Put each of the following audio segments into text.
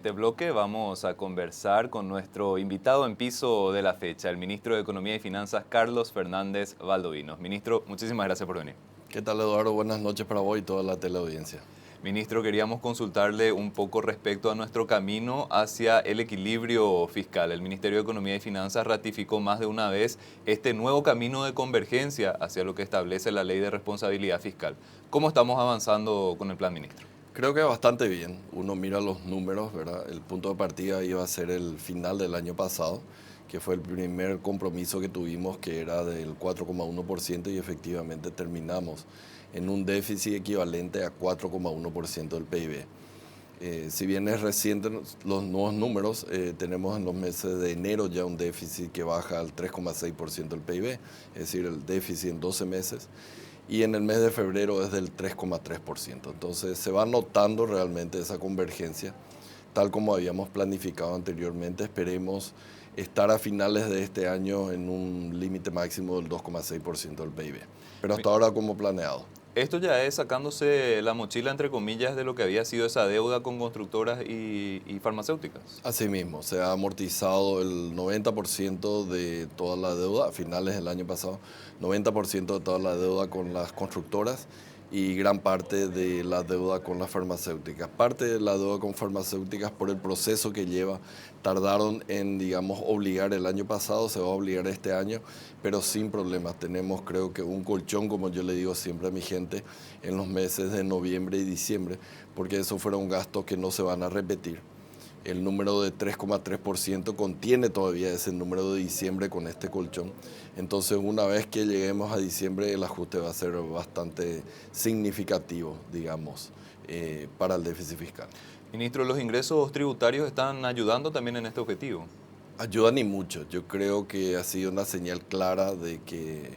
En este bloque vamos a conversar con nuestro invitado en piso de la fecha, el ministro de Economía y Finanzas, Carlos Fernández Valdovinos. Ministro, muchísimas gracias por venir. ¿Qué tal, Eduardo? Buenas noches para vos y toda la teleaudiencia. Ministro, queríamos consultarle un poco respecto a nuestro camino hacia el equilibrio fiscal. El Ministerio de Economía y Finanzas ratificó más de una vez este nuevo camino de convergencia hacia lo que establece la Ley de Responsabilidad Fiscal. ¿Cómo estamos avanzando con el plan, ministro? Creo que bastante bien. Uno mira los números, ¿verdad? El punto de partida iba a ser el final del año pasado, que fue el primer compromiso que tuvimos, que era del 4,1% y efectivamente terminamos en un déficit equivalente a 4,1% del PIB. Si bien es reciente los nuevos números, tenemos en los meses de enero ya un déficit que baja al 3,6% del PIB, es decir, el déficit en 12 meses, y en el mes de febrero es del 3,3%. Entonces se va notando realmente esa convergencia, tal como habíamos planificado anteriormente. Esperemos estar a finales de este año en un límite máximo del 2,6% del PIB, pero hasta ahora como planeado. Esto ya es sacándose la mochila, entre comillas, de lo que había sido esa deuda con constructoras y farmacéuticas. Asimismo, se ha amortizado el 90% de toda la deuda a finales del año pasado, 90% de toda la deuda con las constructoras y gran parte de la deuda con las farmacéuticas. Parte de la deuda con farmacéuticas por el proceso que lleva, tardaron en, digamos, obligar el año pasado, se va a obligar este año, pero sin problemas. Tenemos, creo que, un colchón, como yo le digo siempre a mi gente, en los meses de noviembre y diciembre, porque eso fueron gastos que no se van a repetir. El número de 3,3% contiene todavía ese número de diciembre con este colchón. Entonces, una vez que lleguemos a diciembre, el ajuste va a ser bastante significativo, digamos, para el déficit fiscal. Ministro, los ingresos tributarios están ayudando también en este objetivo. Ayudan y mucho. Yo creo que ha sido una señal clara de que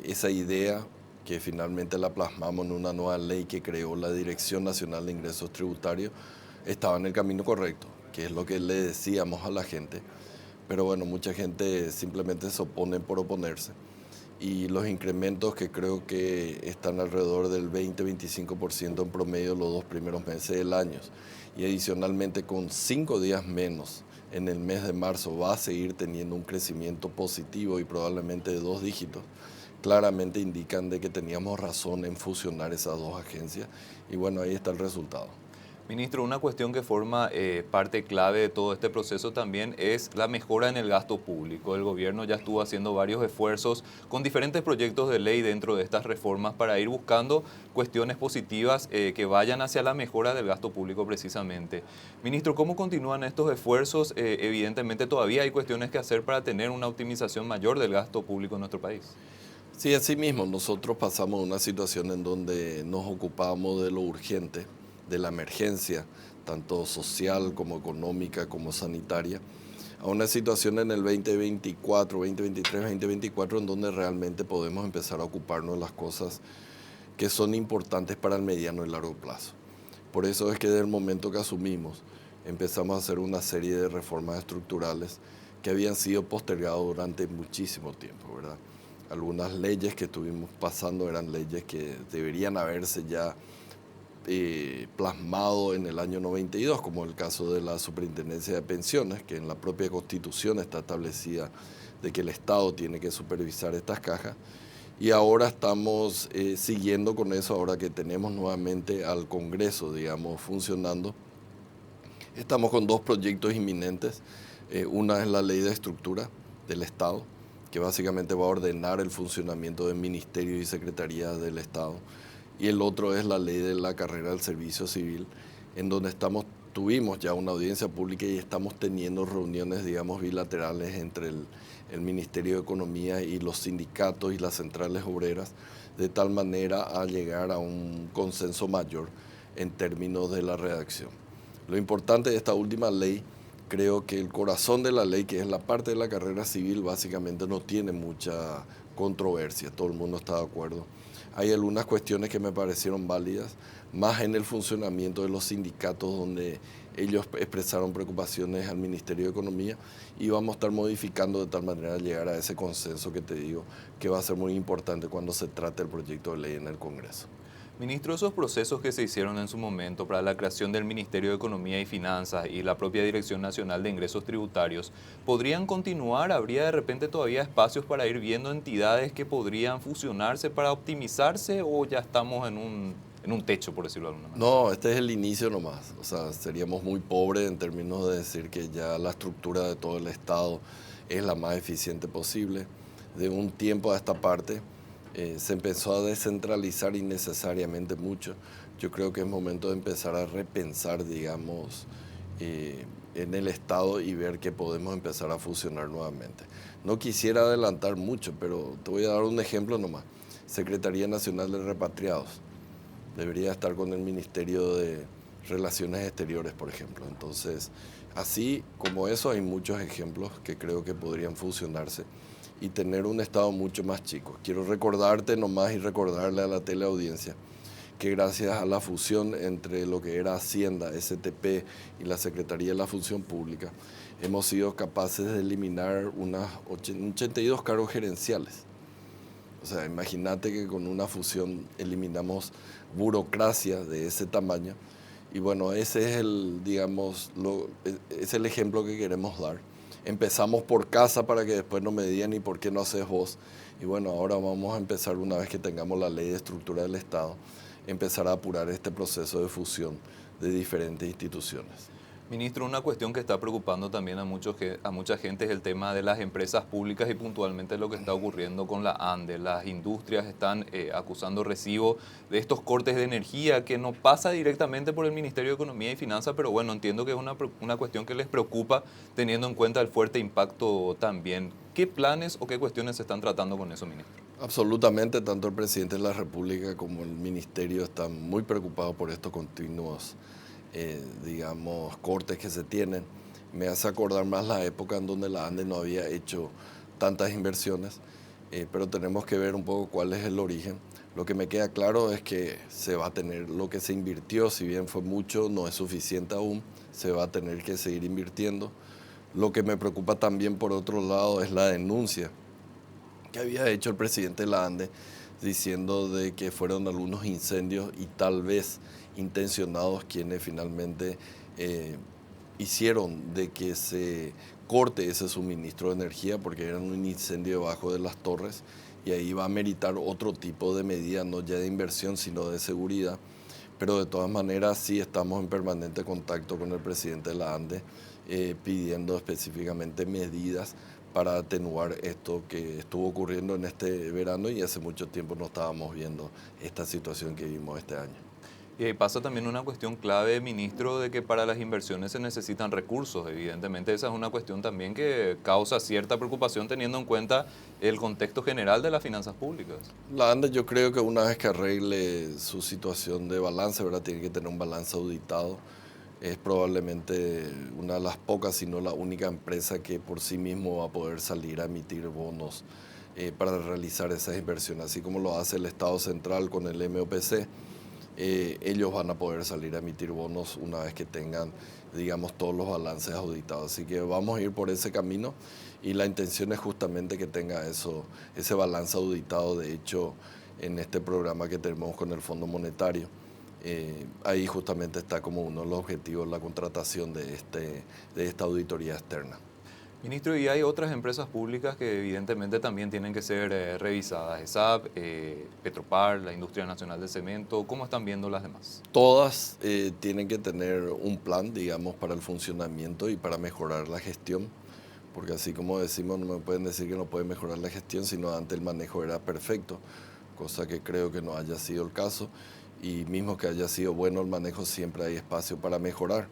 esa idea que finalmente la plasmamos en una nueva ley que creó la Dirección Nacional de Ingresos Tributarios, estaba en el camino correcto, que es lo que le decíamos a la gente. Pero bueno, mucha gente simplemente se opone por oponerse. Y los incrementos que creo que están alrededor del 20-25% en promedio los dos primeros meses del año. Y adicionalmente con 5 días menos en el mes de marzo va a seguir teniendo un crecimiento positivo y probablemente de 2 dígitos. Claramente indican de que teníamos razón en fusionar esas dos agencias y bueno, ahí está el resultado. Ministro, una cuestión que forma parte clave de todo este proceso también es la mejora en el gasto público. El gobierno ya estuvo haciendo varios esfuerzos con diferentes proyectos de ley dentro de estas reformas para ir buscando cuestiones positivas que vayan hacia la mejora del gasto público precisamente. Ministro, ¿cómo continúan estos esfuerzos? Evidentemente todavía hay cuestiones que hacer para tener una optimización mayor del gasto público en nuestro país. Sí, así mismo, nosotros pasamos una situación en donde nos ocupábamos de lo urgente, de la emergencia, tanto social como económica como sanitaria, a una situación en el 2024, 2023, 2024, en donde realmente podemos empezar a ocuparnos de las cosas que son importantes para el mediano y largo plazo. Por eso es que desde el momento que asumimos, empezamos a hacer una serie de reformas estructurales que habían sido postergadas durante muchísimo tiempo, ¿verdad? Algunas leyes que estuvimos pasando eran leyes que deberían haberse ya plasmado en el año 92, como el caso de la Superintendencia de Pensiones, que en la propia Constitución está establecida de que el Estado tiene que supervisar estas cajas. Y ahora estamos siguiendo con eso, ahora que tenemos nuevamente al Congreso, digamos, funcionando. Estamos con dos proyectos inminentes. Una es la ley de estructura del Estado, que básicamente va a ordenar el funcionamiento del Ministerio y Secretaría del Estado. Y el otro es la ley de la carrera del servicio civil, en donde tuvimos ya una audiencia pública y estamos teniendo reuniones, digamos, bilaterales entre el Ministerio de Economía y los sindicatos y las centrales obreras, de tal manera a llegar a un consenso mayor en términos de la redacción. Lo importante de esta última ley, creo que el corazón de la ley, que es la parte de la carrera civil, básicamente no tiene mucha controversia, todo el mundo está de acuerdo. Hay algunas cuestiones que me parecieron válidas, más en el funcionamiento de los sindicatos, donde ellos expresaron preocupaciones al Ministerio de Economía, y vamos a estar modificando de tal manera a llegar a ese consenso que te digo, que va a ser muy importante cuando se trate el proyecto de ley en el Congreso. Ministro, esos procesos que se hicieron en su momento para la creación del Ministerio de Economía y Finanzas y la propia Dirección Nacional de Ingresos Tributarios, ¿podrían continuar? ¿Habría de repente todavía espacios para ir viendo entidades que podrían fusionarse para optimizarse o ya estamos en un techo, por decirlo de alguna manera? No, este es el inicio nomás. O sea, seríamos muy pobres en términos de decir que ya la estructura de todo el Estado es la más eficiente posible. De un tiempo a esta parte se empezó a descentralizar innecesariamente mucho. Yo creo que es momento de empezar a repensar, digamos, en el Estado y ver que podemos empezar a fusionar nuevamente. No quisiera adelantar mucho, pero te voy a dar un ejemplo nomás. Secretaría Nacional de Repatriados debería estar con el Ministerio de Relaciones Exteriores, por ejemplo. Entonces, así como eso, hay muchos ejemplos que creo que podrían fusionarse y tener un Estado mucho más chico. Quiero recordarte nomás y recordarle a la teleaudiencia que gracias a la fusión entre lo que era Hacienda, STP y la Secretaría de la Función Pública, hemos sido capaces de eliminar unas 82 cargos gerenciales. O sea, imagínate que con una fusión eliminamos burocracia de ese tamaño. Y bueno, ese es el, digamos, es el ejemplo que queremos dar. Empezamos por casa para que después no me digan, ¿y por qué no haces vos? Y bueno, ahora vamos a empezar, una vez que tengamos la ley de estructura del Estado, empezar a apurar este proceso de fusión de diferentes instituciones. Ministro, una cuestión que está preocupando también a mucha gente es el tema de las empresas públicas y puntualmente lo que está ocurriendo con la ANDE. Las industrias están acusando recibo de estos cortes de energía que no pasa directamente por el Ministerio de Economía y Finanzas, pero bueno, entiendo que es una cuestión que les preocupa teniendo en cuenta el fuerte impacto también. ¿Qué planes o qué cuestiones se están tratando con eso, ministro? Absolutamente, tanto el presidente de la República como el ministerio están muy preocupados por estos continuos digamos, cortes que se tienen. Me hace acordar más la época en donde la ANDE no había hecho tantas inversiones, pero tenemos que ver un poco cuál es el origen. Lo que me queda claro es que se va a tener lo que se invirtió, si bien fue mucho, no es suficiente aún, se va a tener que seguir invirtiendo. Lo que me preocupa también, por otro lado, es la denuncia que había hecho el presidente de la ANDE diciendo de que fueron algunos incendios y tal vez intencionados quienes finalmente hicieron de que se corte ese suministro de energía porque era un incendio debajo de las torres y ahí va a meritar otro tipo de medida, no ya de inversión, sino de seguridad. Pero de todas maneras sí estamos en permanente contacto con el presidente de la ANDE pidiendo específicamente medidas para atenuar esto que estuvo ocurriendo en este verano y hace mucho tiempo no estábamos viendo esta situación que vimos este año. Y ahí pasa también una cuestión clave, ministro, de que para las inversiones se necesitan recursos. Evidentemente esa es una cuestión también que causa cierta preocupación teniendo en cuenta el contexto general de las finanzas públicas. La ANDE yo creo que una vez que arregle su situación de balance, ¿verdad? Tiene que tener un balance auditado. Es probablemente una de las pocas, si no la única empresa que por sí mismo va a poder salir a emitir bonos para realizar esas inversiones, así como lo hace el Estado Central con el MOPC. Ellos van a poder salir a emitir bonos una vez que tengan, digamos, todos los balances auditados. Así que vamos a ir por ese camino y la intención es justamente que tenga eso, ese balance auditado. De hecho, en este programa que tenemos con el Fondo Monetario, ahí justamente está como uno de los objetivos la contratación de esta auditoría externa. Ministro, y hay otras empresas públicas que evidentemente también tienen que ser revisadas. ESAB, Petropar, la Industria Nacional del Cemento. ¿Cómo están viendo las demás? Todas tienen que tener un plan, digamos, para el funcionamiento y para mejorar la gestión, porque así como decimos, no me pueden decir que no pueden mejorar la gestión, sino antes el manejo era perfecto, cosa que creo que no haya sido el caso, y mismo que haya sido bueno el manejo, siempre hay espacio para mejorar.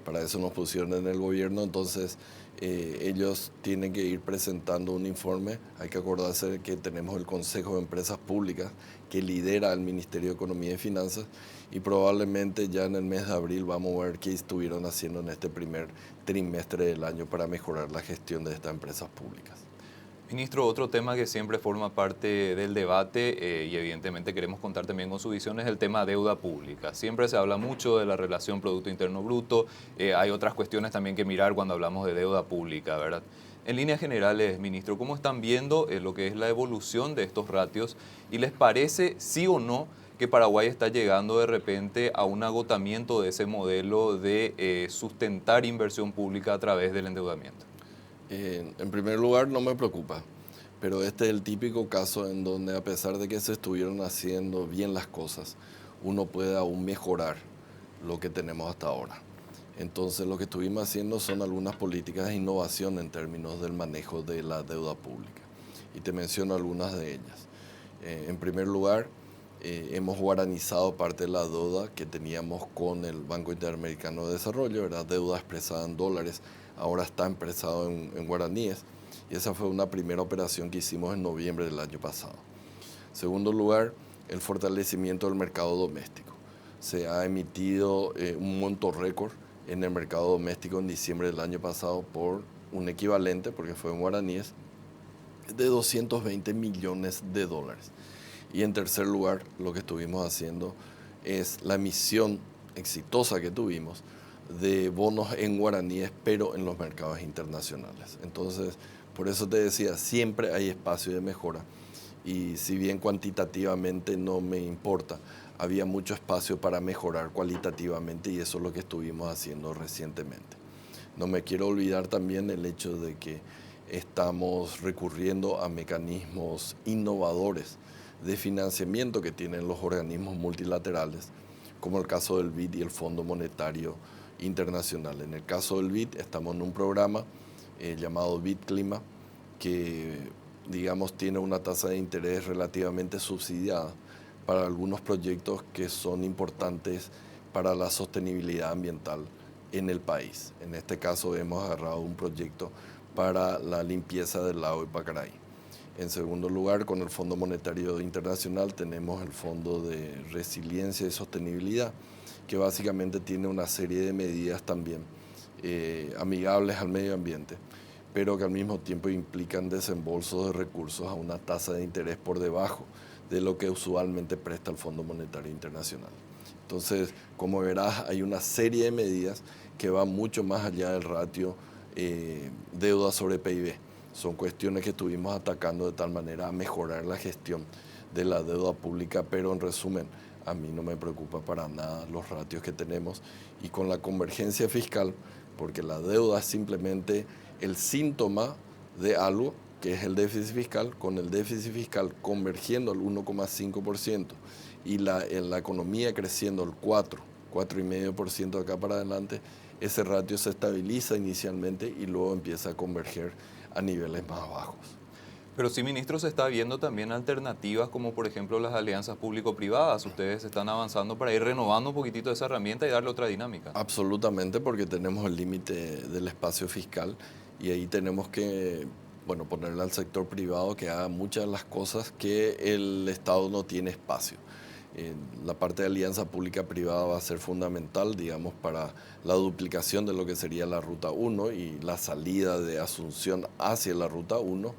Para eso nos pusieron en el gobierno, entonces ellos tienen que ir presentando un informe. Hay que acordarse que tenemos el Consejo de Empresas Públicas que lidera el Ministerio de Economía y Finanzas y probablemente ya en el mes de abril vamos a ver qué estuvieron haciendo en este primer trimestre del año para mejorar la gestión de estas empresas públicas. Ministro, otro tema que siempre forma parte del debate y evidentemente queremos contar también con su visión es el tema deuda pública. Siempre se habla mucho de la relación Producto Interno Bruto, hay otras cuestiones también que mirar cuando hablamos de deuda pública, ¿verdad? En líneas generales, ministro, ¿cómo están viendo lo que es la evolución de estos ratios y les parece, sí o no, que Paraguay está llegando de repente a un agotamiento de ese modelo de sustentar inversión pública a través del endeudamiento? En primer lugar, no me preocupa, pero este es el típico caso en donde a pesar de que se estuvieron haciendo bien las cosas, uno puede aún mejorar lo que tenemos hasta ahora. Entonces, lo que estuvimos haciendo son algunas políticas de innovación en términos del manejo de la deuda pública. Y te menciono algunas de ellas. En primer lugar, hemos guaranizado parte de la deuda que teníamos con el Banco Interamericano de Desarrollo, era deuda expresada en dólares, ahora está expresado en guaraníes. Y esa fue una primera operación que hicimos en noviembre del año pasado. En segundo lugar, el fortalecimiento del mercado doméstico. Se ha emitido un monto récord en el mercado doméstico en diciembre del año pasado por un equivalente, porque fue en guaraníes, de 220 millones de dólares. Y en tercer lugar, lo que estuvimos haciendo es la emisión exitosa que tuvimos de bonos en guaraníes, pero en los mercados internacionales. Entonces, por eso te decía, siempre hay espacio de mejora. Y si bien cuantitativamente no me importa, había mucho espacio para mejorar cualitativamente y eso es lo que estuvimos haciendo recientemente. No me quiero olvidar también el hecho de que estamos recurriendo a mecanismos innovadores de financiamiento que tienen los organismos multilaterales, como el caso del BID y el Fondo Monetario Internacional. En el caso del BID estamos en un programa llamado BID Clima, que digamos tiene una tasa de interés relativamente subsidiada para algunos proyectos que son importantes para la sostenibilidad ambiental en el país. En este caso hemos agarrado un proyecto para la limpieza del lago de Pacaraí. En segundo lugar, con el Fondo Monetario Internacional tenemos el Fondo de Resiliencia y Sostenibilidad, que básicamente tiene una serie de medidas también amigables al medio ambiente, pero que al mismo tiempo implican desembolsos de recursos a una tasa de interés por debajo de lo que usualmente presta el Fondo Monetario Internacional. Entonces, como verás, hay una serie de medidas que van mucho más allá del ratio deuda sobre PIB. Son cuestiones que estuvimos atacando de tal manera a mejorar la gestión de la deuda pública, pero en resumen, a mí no me preocupa para nada los ratios que tenemos y con la convergencia fiscal, porque la deuda es simplemente el síntoma de algo que es el déficit fiscal, con el déficit fiscal convergiendo al 1,5% y la economía creciendo al 4,5% de acá para adelante, ese ratio se estabiliza inicialmente y luego empieza a converger a niveles más bajos. Pero sí, ministro, se está viendo también alternativas como por ejemplo las alianzas público-privadas. Ustedes están avanzando para ir renovando un poquitito esa herramienta y darle otra dinámica. Absolutamente, porque tenemos el límite del espacio fiscal y ahí tenemos que ponerle al sector privado que haga muchas de las cosas que el Estado no tiene espacio. La parte de alianza pública-privada va a ser fundamental, digamos, para la duplicación de lo que sería la Ruta 1 y la salida de Asunción hacia la Ruta 1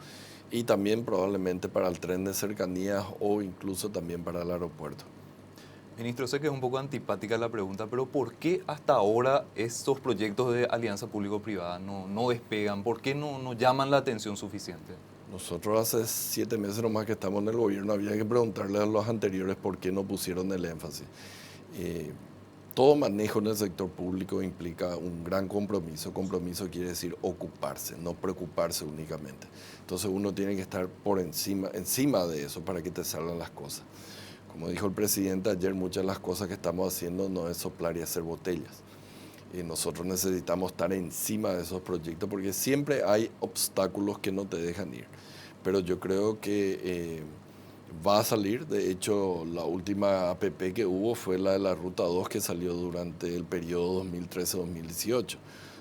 y también probablemente para el tren de cercanías o incluso también para el aeropuerto. Ministro, sé que es un poco antipática la pregunta, pero ¿por qué hasta ahora estos proyectos de alianza público-privada no despegan? ¿Por qué no llaman la atención suficiente? Nosotros hace 7 meses nomás que estamos en el gobierno, había que preguntarle a los anteriores por qué no pusieron el énfasis. Todo manejo en el sector público implica un gran compromiso. Compromiso quiere decir ocuparse, no preocuparse únicamente. Entonces uno tiene que estar por encima de eso para que te salgan las cosas. Como dijo el presidente ayer, muchas de las cosas que estamos haciendo no es soplar y hacer botellas. Nosotros necesitamos estar encima de esos proyectos porque siempre hay obstáculos que no te dejan ir. Pero yo creo que va a salir. De hecho, la última APP que hubo fue la de la Ruta 2 que salió durante el periodo 2013-2018.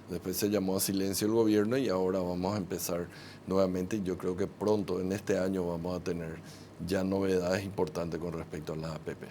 Después se llamó a silencio el gobierno y ahora vamos a empezar nuevamente. Y yo creo que pronto, en este año, vamos a tener ya novedades importantes con respecto a las APP.